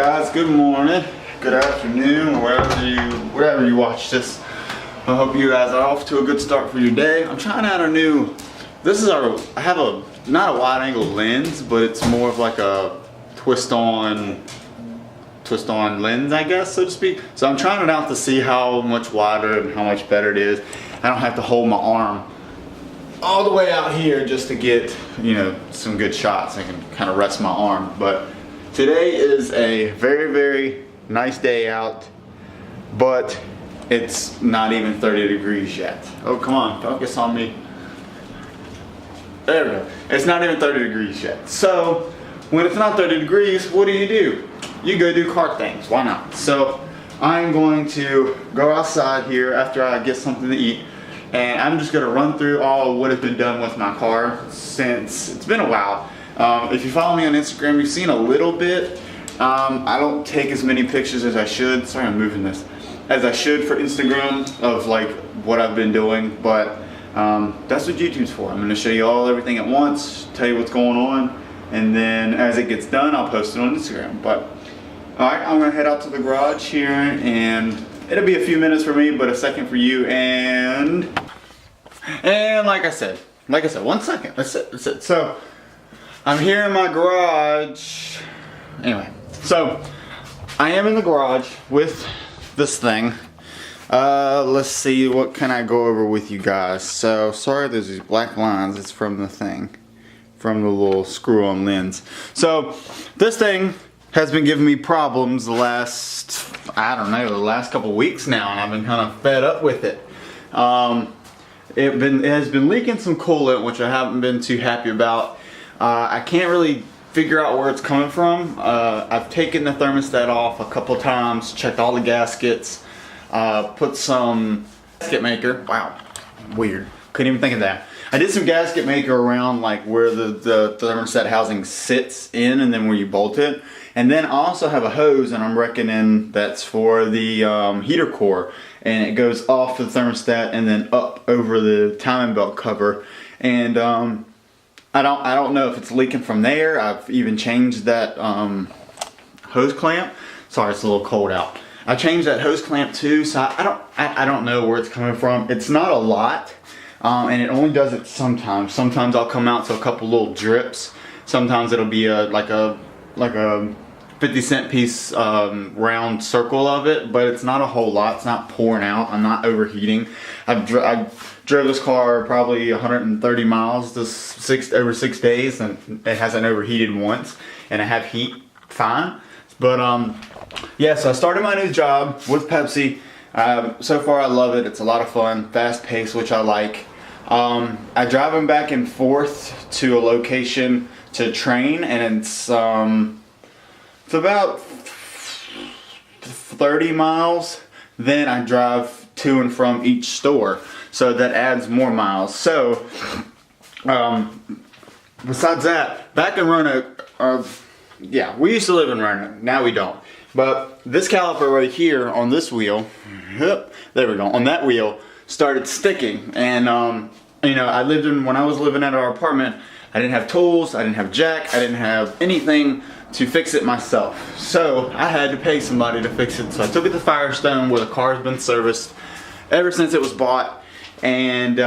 Guys, good morning, good afternoon, wherever you watch this. I hope you guys are off to a good start for your day. I'm trying out a new, I have not a wide angle lens, but it's more of like a twist on lens, I guess, so to speak. So I'm trying it out to see how much wider and how much better it is. I don't have to hold my arm all the way out here just to get, some good shots. I can kind of rest my arm. But today is a very, very nice day out, but it's not even 30 degrees yet. Oh, come on, focus on me. There we go. It's not even 30 degrees yet. So when it's not 30 degrees, what do? You go do car things. Why not? So I'm going to go outside here after I get something to eat, and I'm just going to run through all what has been done with my car since it's been a while. If you follow me on Instagram, you've seen a little bit. I don't take as many pictures as I should. Sorry, I'm moving this. As I should for Instagram of like what I've been doing, but that's what YouTube's for. I'm going to show you everything at once, tell you what's going on, and then as it gets done, I'll post it on Instagram. But all right, I'm going to head out to the garage here, and it'll be a few minutes for me, but a second for you. And like I said, 1 second. That's it. So I'm here in my garage. Anyway, so I am in the garage with this thing. Let's see, what can I go over with you guys? So sorry there's these black lines. It's from the thing, from the little screw-on lens. So this thing has been giving me problems the last couple weeks now, and I've been kind of fed up with it. It has been leaking some coolant, which I haven't been too happy about. I can't really figure out where it's coming from. I've taken the thermostat off a couple times, checked all the gaskets, put some gasket maker. Wow, weird. Couldn't even think of that. I did some gasket maker around like where the thermostat housing sits in, and then where you bolt it. And then I also have a hose, and I'm reckoning that's for the heater core, and it goes off the thermostat and then up over the timing belt cover. And I don't know if it's leaking from there. I've even changed that hose clamp. Sorry, it's a little cold out. I changed that hose clamp too, so I don't know where it's coming from. It's not a lot, and it only does it sometimes. Sometimes I'll come out to a couple little drips. Sometimes it'll be like a 50-cent piece round circle of it, but it's not a whole lot. It's not pouring out. I'm not overheating. I drove this car probably 130 miles over 6 days, and it hasn't overheated once, and I have heat fine. But yeah, so I started my new job with Pepsi. So far I love it. It's a lot of fun, fast paced, which I like. I drive them back and forth to a location to train, and it's about 30 miles. Then I drive to and from each store, so that adds more miles. So besides that, back in Roanoke, yeah, we used to live in Roanoke. Now we don't. But this caliper right here on this wheel, there we go, on that wheel, started sticking. And when I was living at our apartment, I didn't have tools, I didn't have jack, I didn't have anything to fix it myself. So I had to pay somebody to fix it. So I took it to Firestone, where the car's been serviced ever since it was bought, and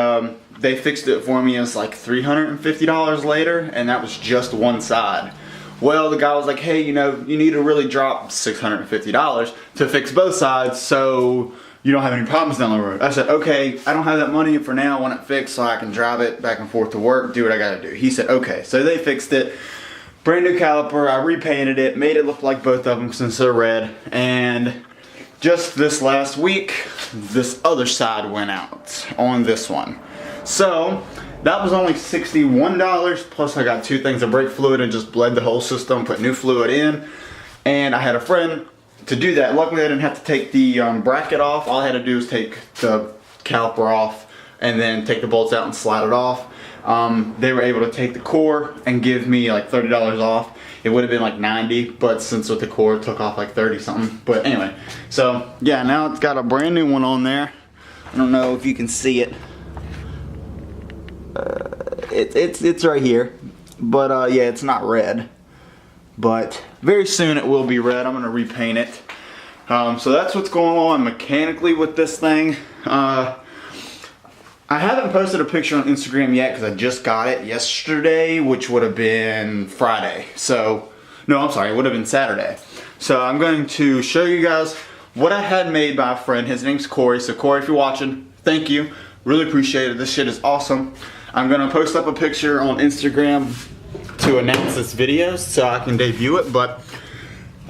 they fixed it for me. It was like $350 later, and that was just one side. Well, the guy was like, hey, you need to really drop $650 to fix both sides, so you don't have any problems down the road. I said, okay, I don't have that money for now. I want it fixed so I can drive it back and forth to work, do what I gotta do. He said, okay. So they fixed it. Brand new caliper. I repainted it, made it look like both of them since they're red. And just this last week, this other side went out on this one. So that was only $61, plus I got 2 things of brake fluid and just bled the whole system, put new fluid in. And I had a friend to do that. Luckily I didn't have to take the bracket off. All I had to do was take the caliper off and then take the bolts out and slide it off. They were able to take the core and give me like $30 off. It would have been like 90, but since with the core it took off like 30 something. But anyway, so yeah, now it's got a brand new one on there. I don't know if you can see it. It's right here, but yeah, it's not red, but very soon it will be red. I'm gonna repaint it. So that's what's going on mechanically with this thing. I haven't posted a picture on Instagram yet because I just got it yesterday, which would have been Friday. So, no, I'm sorry, it would have been Saturday. So I'm going to show you guys what I had made by a friend. His name's Corey. So Corey, if you're watching, thank you. Really appreciate it. This shit is awesome. I'm gonna post up a picture on Instagram to announce this video so I can debut it, but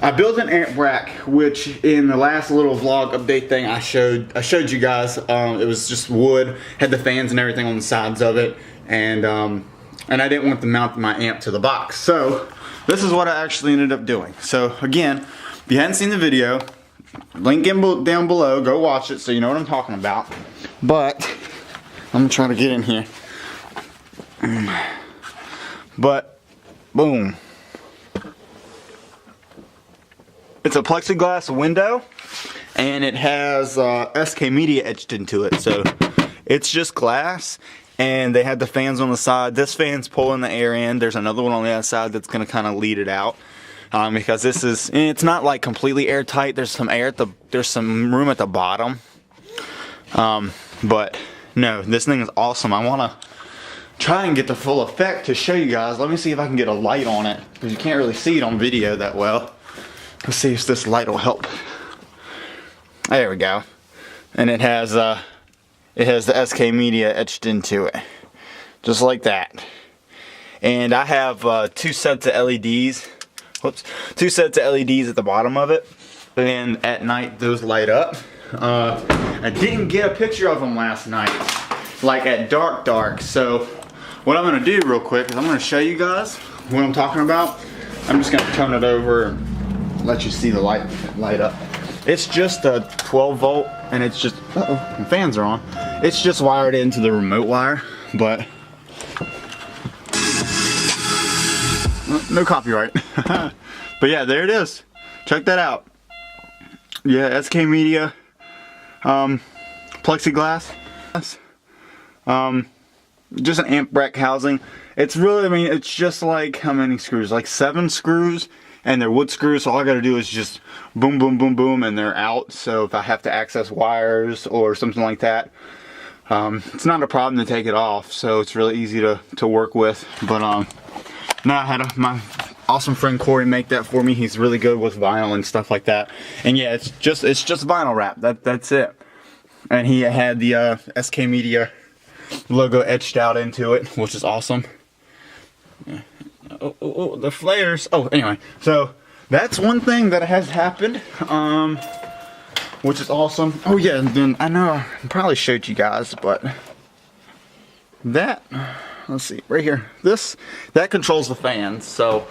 I built an amp rack, which in the last little vlog update thing I showed you guys. It was just wood, had the fans and everything on the sides of it, and I didn't want to mount my amp to the box. So this is what I actually ended up doing. So again, if you hadn't seen the video, link down below, go watch it so you know what I'm talking about. But I'm gonna try to get in here. But boom. It's a plexiglass window, and it has SK Media etched into it. So it's just glass, and they had the fans on the side. This fan's pulling the air in. There's another one on the other side that's going to kind of lead it out, because this is, it's not like completely airtight. There's some air there's some room at the bottom. But no, this thing is awesome. I want to try and get the full effect to show you guys. Let me see if I can get a light on it, because you can't really see it on video that well. Let's see if this light will help. There we go. And it has the SK Media etched into it, just like that. And I have 2 sets of LEDs. Whoops, 2 sets of LEDs at the bottom of it, and at night those light up. I didn't get a picture of them last night, like at dark. So what I'm gonna do real quick is I'm gonna show you guys what I'm talking about. I'm just gonna turn it over and let you see the light up. It's just a 12 volt, and it's just, uh-oh, the fans are on. It's just wired into the remote wire, but no copyright. But yeah, there it is. Check that out. Yeah, SK Media, plexiglass, just an amp rack housing. It's really, I mean, it's just like, how many screws? Like 7 screws. And they're wood screws, so all I gotta do is just boom, boom, boom, boom, and they're out. So if I have to access wires or something like that, it's not a problem to take it off. So it's really easy to work with. But now I had my awesome friend Corey make that for me. He's really good with vinyl and stuff like that. And yeah, it's just vinyl wrap. That's it. And he had the SK Media logo etched out into it, which is awesome. Yeah. Oh, the flares. Oh, anyway, so that's one thing that has happened, which is awesome. Oh yeah, and then I know I probably showed you guys, but that, let's see, right here, that controls the fans. So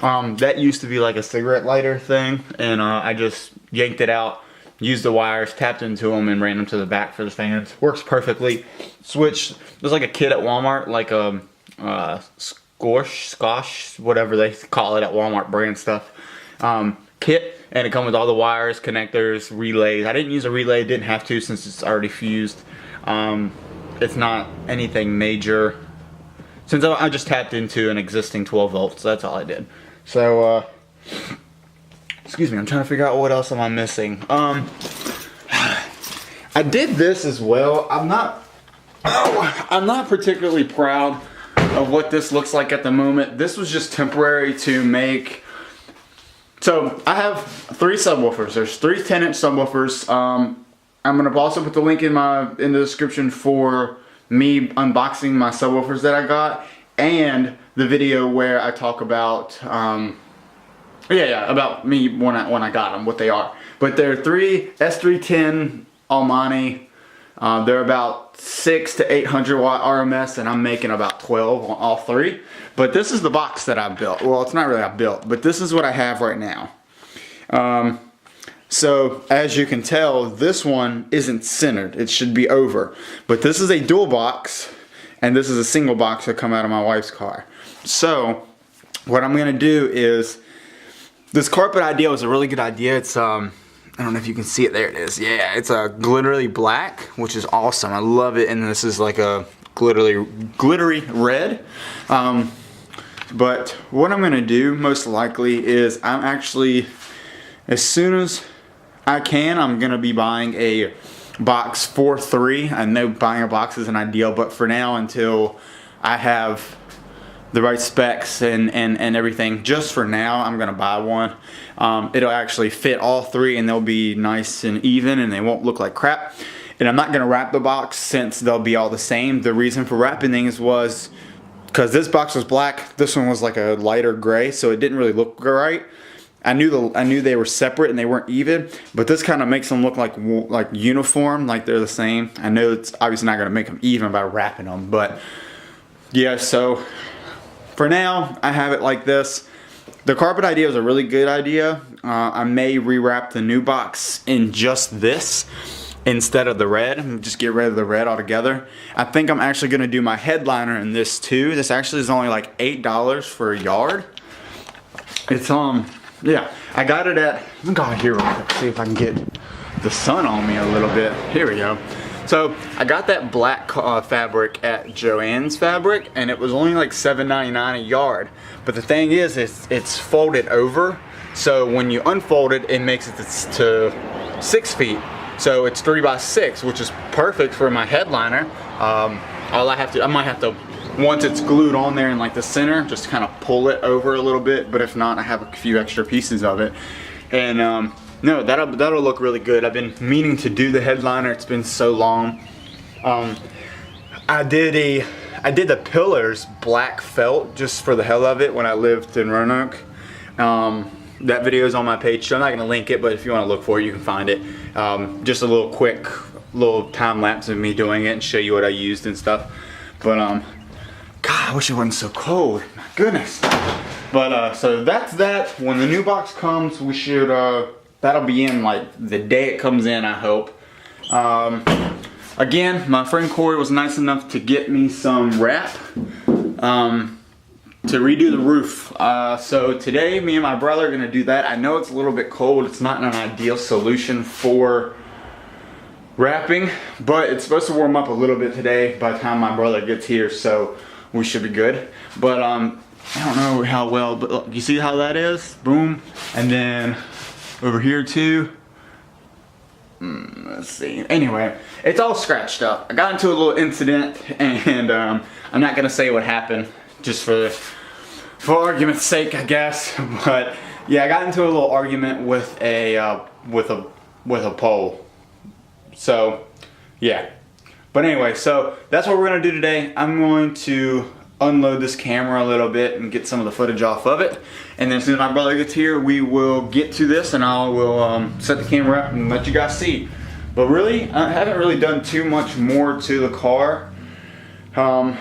that used to be like a cigarette lighter thing, and I just yanked it out, used the wires, tapped into them, and ran them to the back for the fans. Works perfectly. Switch. There's like a kit at Walmart, like a Squash, whatever they call it at Walmart brand stuff, kit, and it comes with all the wires, connectors, relays. I didn't use a relay, didn't have to since it's already fused. It's not anything major, since I just tapped into an existing 12 volts. That's all I did. So excuse me, I'm trying to figure out what else am I missing. I did this as well. I'm not particularly proud of what this looks like at the moment. This was just temporary to make. So I have 3 subwoofers. There's 3 10-inch subwoofers. I'm gonna also put the link in the description for me unboxing my subwoofers that I got, and the video where I talk about about me when I got them, what they are. But they're 3 S310 Almani. They're about 600 to 800 watt RMS, and I'm making about 12 on all 3. But this is the box that I built. Well, it's not really I built, but this is what I have right now. So as you can tell, this one isn't centered. It should be over. But this is a dual box, and this is a single box that come out of my wife's car. So what I'm gonna do is, this carpet idea was a really good idea. It's I don't know if you can see it. There it is. Yeah, it's a glittery black, which is awesome. I love it. And this is like a glittery red. But what I'm gonna do most likely is I'm actually, as soon as I can, I'm gonna be buying a box for 3. I know buying a box isn't ideal, but for now, until I have the right specs and everything, just for now, I'm gonna buy one. It'll actually fit all 3 and they'll be nice and even and they won't look like crap. And I'm not gonna wrap the box since they'll be all the same. The reason for wrapping things was because this box was black, this one was like a lighter gray, so it didn't really look right. I knew they were separate and they weren't even, but this kind of makes them look like uniform, like they're the same. I know it's obviously not gonna make them even by wrapping them, but yeah, so for now, I have it like this. The carpet idea is a really good idea. I may rewrap the new box in just this instead of the red, and just get rid of the red altogether. I think I'm actually gonna do my headliner in this too. This actually is only like $8 for a yard. It's yeah, I got it at, let me go out here real quick, see if I can get the sun on me a little bit. Here we go. So I got that black fabric at Joann's Fabric, and it was only like $7.99 a yard. But the thing is, it's folded over, so when you unfold it, it makes it to 6 feet. So it's 3 by 6, which is perfect for my headliner. I might have to, once it's glued on there in like the center, just kind of pull it over a little bit. But if not, I have a few extra pieces of it, and no, that'll look really good. I've been meaning to do the headliner. It's been so long. I did the pillars black felt just for the hell of it when I lived in Roanoke. That video is on my page, so I'm not gonna link it, but if you want to look for it, you can find it. Just a little quick time lapse of me doing it and show you what I used and stuff. But God, I wish it wasn't so cold. My goodness. But so that's that. When the new box comes, we should that'll be in like the day it comes in, I hope. Again, my friend Corey was nice enough to get me some wrap to redo the roof. So today, me and my brother are gonna do that. I know it's a little bit cold. It's not an ideal solution for wrapping, but it's supposed to warm up a little bit today by the time my brother gets here, so we should be good. But I don't know how well, but look, you see how that is? Boom. And then over here too. Let's see. Anyway, it's all scratched up. I got into a little incident, and I'm not gonna say what happened, just for argument's sake, I guess. But yeah, I got into a little argument with a pole. So yeah. But anyway, so that's what we're gonna do today. I'm going to unload this camera a little bit and get some of the footage off of it, and then as soon as my brother gets here, we will get to this and I will set the camera up and let you guys see. But really, I haven't really done too much more to the car. I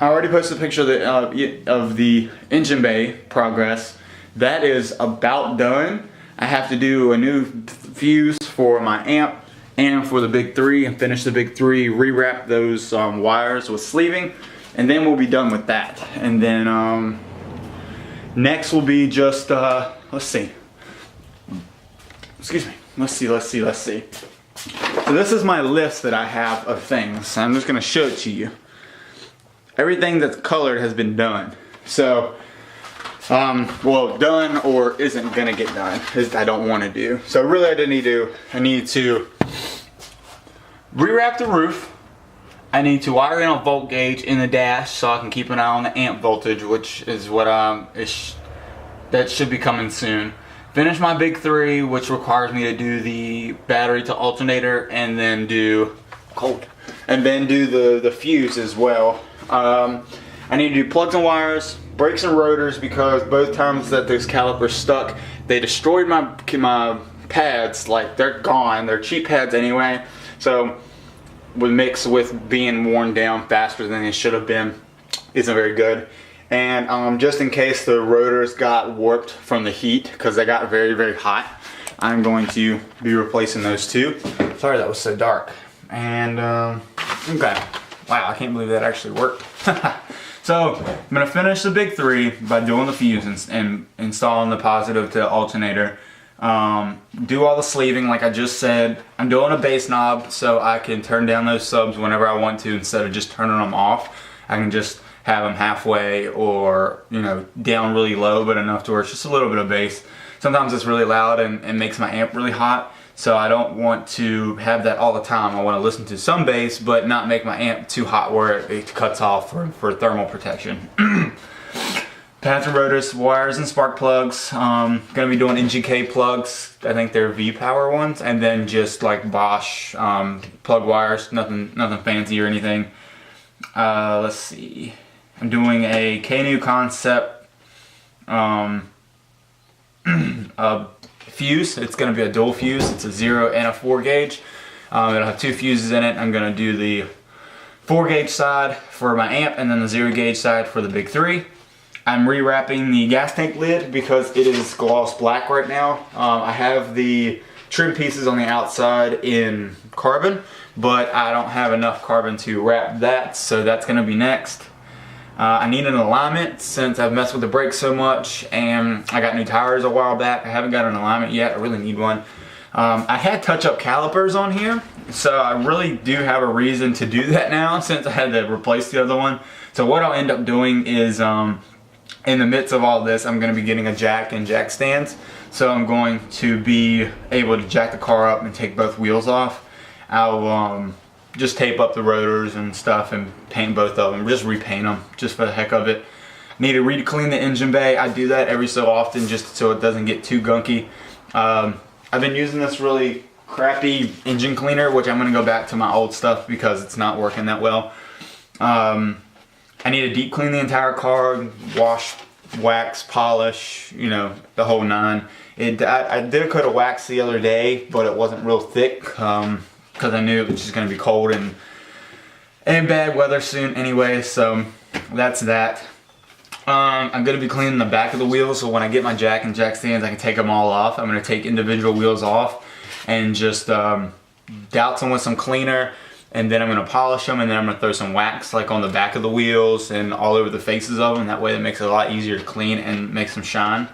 already posted a picture of the engine bay progress. That is about done. I have to do a new fuse for my amp and for the big 3 and finish the big 3, rewrap those wires with sleeving, and then we'll be done with that. And then next will be just let's see. Excuse me. Let's see. So this is my list that I have of things. I'm just gonna show it to you. Everything that's colored has been done. So well, done or isn't gonna get done. I don't want to do. So really, I need to rewrap the roof. I need to wire in a volt gauge in the dash so I can keep an eye on the amp voltage, which is what that should be coming soon. Finish my big 3, which requires me to do the battery to alternator, and then do the fuse as well. I need to do plugs and wires, brakes and rotors, because both times that those calipers stuck, they destroyed my pads. Like, they're gone. They're cheap pads anyway. So would mix with being worn down faster than they should have been, isn't very good. And just in case the rotors got warped from the heat, because they got very, very hot, I'm going to be replacing those too. Sorry that was so dark. And okay, wow, I can't believe that actually worked. So I'm gonna finish the big 3 by doing the fuse and installing the positive to alternator. Do all the sleeving like I just said. I'm doing a bass knob so I can turn down those subs whenever I want to instead of just turning them off. I can just have them halfway or, you know, down really low, but enough to where it's just a little bit of bass. Sometimes it's really loud and makes my amp really hot. So I don't want to have that all the time. I want to listen to some bass, but not make my amp too hot where it cuts off for thermal protection. Pads and rotors, wires and spark plugs. Gonna be doing NGK plugs. I think they're V-Power ones, and then just like Bosch plug wires. Nothing fancy or anything. Let's see. I'm doing a KNU Concept fuse. It's going to be a dual fuse. It's a 0 and a 4 gauge. It'll have 2 fuses in it. I'm going to do the 4 gauge side for my amp and then the 0 gauge side for the big 3. I'm rewrapping the gas tank lid because it is gloss black right now. I have the trim pieces on the outside in carbon, but I don't have enough carbon to wrap that, so that's going to be next. I need an alignment since I've messed with the brakes so much, and I got new tires a while back. I haven't got an alignment yet. I really need one. I had touch-up calipers on here, so I really do have a reason to do that now since I had to replace the other one. So what I'll end up doing is, in the midst of all this, I'm going to be getting a jack and jack stands. So I'm going to be able to jack the car up and take both wheels off. I'll just tape up the rotors and stuff and paint both of them, just repaint them just for the heck of it. Need to re-clean the engine bay. I do that every so often just so it doesn't get too gunky. I've been using this really crappy engine cleaner, which I'm going to go back to my old stuff because it's not working that well. I need to deep clean the entire car, wash, wax, polish, you know, the whole 9. I did a coat of wax the other day, but it wasn't real thick because I knew it was just going to be cold and bad weather soon anyway, so that's that. I'm going to be cleaning the back of the wheels, so when I get my jack and jack stands, I can take them all off. I'm going to take individual wheels off and just douse them with some cleaner, and then I'm going to polish them, and then I'm going to throw some wax like on the back of the wheels and all over the faces of them. That way it makes it a lot easier to clean and makes them shine.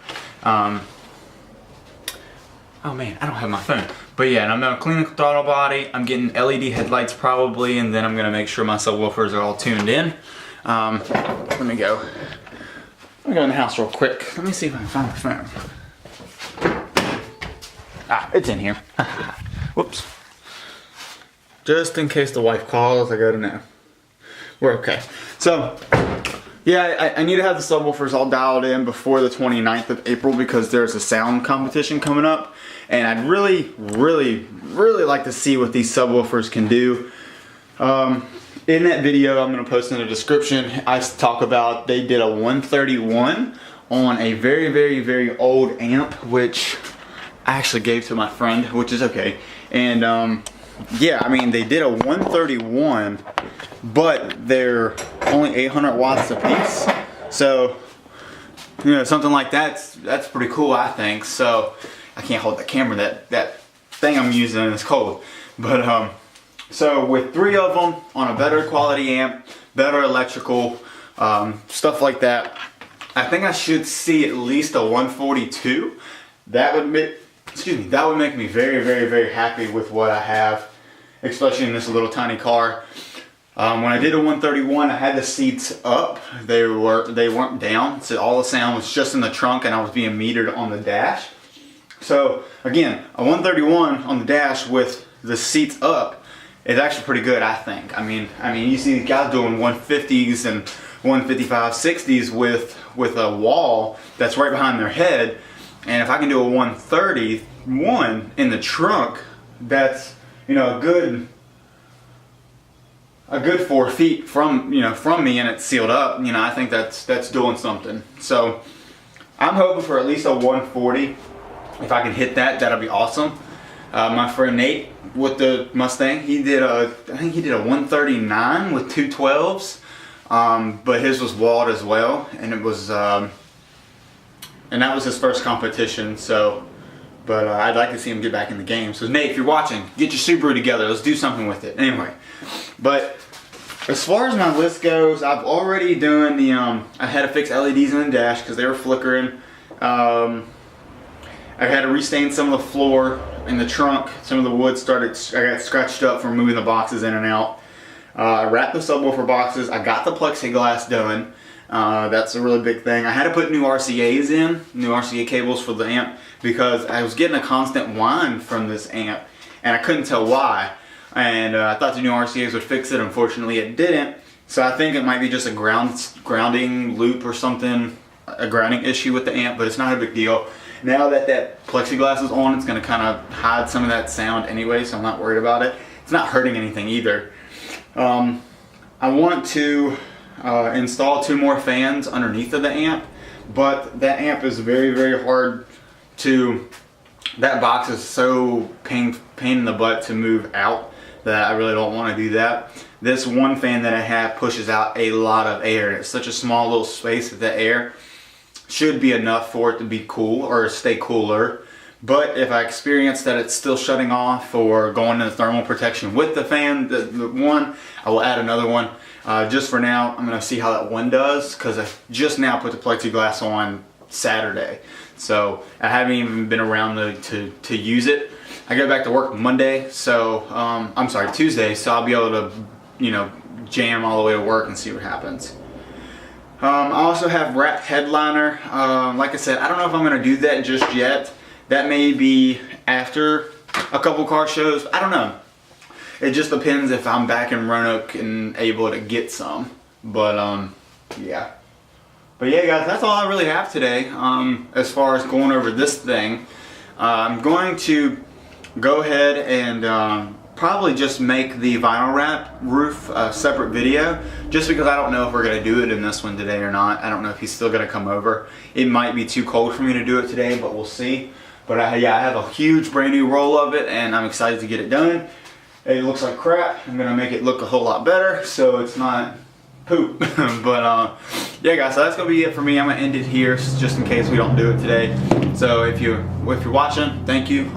Oh man, I don't have my phone. But yeah, and I'm going to clean the throttle body. I'm getting LED headlights probably, and then I'm going to make sure my subwoofers are all tuned in. Let me go in the house real quick. Let me see if I can find my phone. Ah, it's in here. Whoops. Just in case the wife calls, I gotta know. We're okay. So, yeah, I need to have the subwoofers all dialed in before the 29th of April because there's a sound competition coming up. And I'd really, really, really like to see what these subwoofers can do. In that video I'm going to post in the description, I talk about they did a 131 on a very, very, very old amp, which I actually gave to my friend, which is okay. And yeah, I mean, they did a 131, but they're only 800 watts a piece. So, you know, something like that's pretty cool, I think. So, I can't hold the camera. That thing I'm using is cold. But so with 3 of them on a better quality amp, better electrical, stuff like that, I think I should see at least a 142. That would make me very, very, very happy with what I have, especially in this little tiny car. When I did a 131, I had the seats up. They weren't down, so all the sound was just in the trunk, and I was being metered on the dash. So again, a 131 on the dash with the seats up is actually pretty good, I think. I mean, you see these guys doing 150s and 155, 60s with a wall that's right behind their head, and if I can do a 131 in the trunk, that's, you know, a good 4 feet from me, and it's sealed up. You know, I think that's doing something. So I'm hoping for at least a 140. If I can hit that, that'll be awesome. My friend Nate with the Mustang, I think he did a 139 with 212s, but his was walled as well, and it was, and that was his first competition. So, but I'd like to see him get back in the game. So Nate, if you're watching, get your Subaru together. Let's do something with it. Anyway, but as far as my list goes, I've already done the, I had to fix LEDs in the dash because they were flickering. I had to restain some of the floor in the trunk. Some of the wood I got scratched up from moving the boxes in and out. I wrapped the subwoofer boxes. I got the plexiglass done. That's a really big thing. I had to put new RCAs in, new RCA cables for the amp, because I was getting a constant whine from this amp and I couldn't tell why. And I thought the new RCAs would fix it. Unfortunately, it didn't. So I think it might be just a grounding loop or something, a grounding issue with the amp, but it's not a big deal. Now that that plexiglass is on, it's going to kind of hide some of that sound anyway, so I'm not worried about it. It's not hurting anything either. I want to install 2 more fans underneath of the amp, but that amp is very, very hard to, that box is so pain in the butt to move out that I really don't want to do that. This one fan that I have pushes out a lot of air. It's such a small little space that the air should be enough for it to be cool or stay cooler. But if I experience that it's still shutting off or going into thermal protection with the fan, the one, I will add another one. Just for now, I'm gonna see how that one does, because I just now put the plexiglass on Saturday. So I haven't even been around to use it. I go back to work Monday, so, I'm sorry, Tuesday, so I'll be able to, you know, jam all the way to work and see what happens. I also have wrapped headliner. Like I said, I don't know if I'm gonna do that just yet. That may be after a couple car shows. I don't know. It just depends if I'm back in Roanoke and able to get some. But yeah. But yeah, guys, that's all I really have today. As far as going over this thing, I'm going to go ahead and probably just make the vinyl wrap roof a separate video, just because I don't know if we're gonna do it in this one today or not. I don't know if he's still gonna come over. It might be too cold for me to do it today, but we'll see. But yeah, I have a huge brand new roll of it and I'm excited to get it done. It looks like crap. I'm gonna make it look a whole lot better so it's not poop. But yeah, guys, so that's gonna be it for me. I'm gonna end it here just in case we don't do it today. So if you're watching, thank you.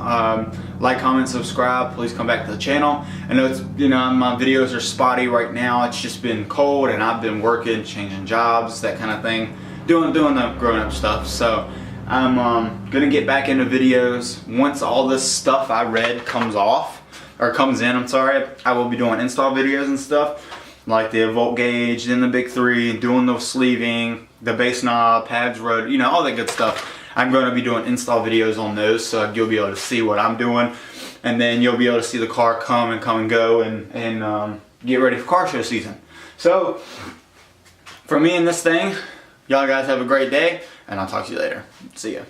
Like, comment, subscribe. Please come back to the channel. I know it's, you know, my videos are spotty right now. It's just been cold and I've been working, changing jobs, that kind of thing, doing the grown-up stuff. So I'm gonna get back into videos once all this stuff I read comes in. I'm sorry. I will be doing install videos and stuff, like the volt gauge, then the big 3, doing the sleeving, the bass knob, pads, rotor, you know, all that good stuff. I'm going to be doing install videos on those, so you'll be able to see what I'm doing, and then you'll be able to see the car come and go and get ready for car show season. So for me and this thing, y'all guys have a great day, and I'll talk to you later. See ya.